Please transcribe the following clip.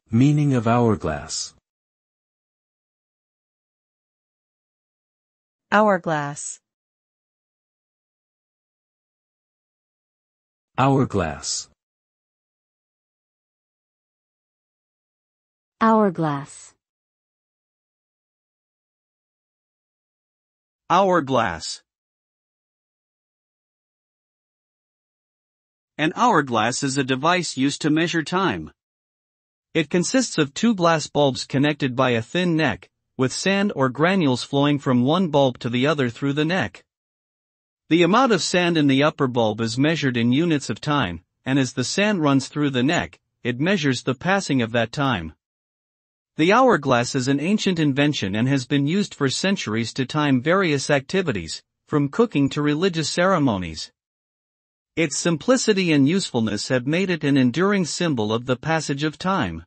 Meaning of hourglass. Hourglass. Hourglass. Hourglass. Hourglass. An hourglass is a device used to measure time. It consists of two glass bulbs connected by a thin neck, with sand or granules flowing from one bulb to the other through the neck. The amount of sand in the upper bulb is measured in units of time, and as the sand runs through the neck, it measures the passing of that time. The hourglass is an ancient invention and has been used for centuries to time various activities, from cooking to religious ceremonies. Its simplicity and usefulness have made it an enduring symbol of the passage of time.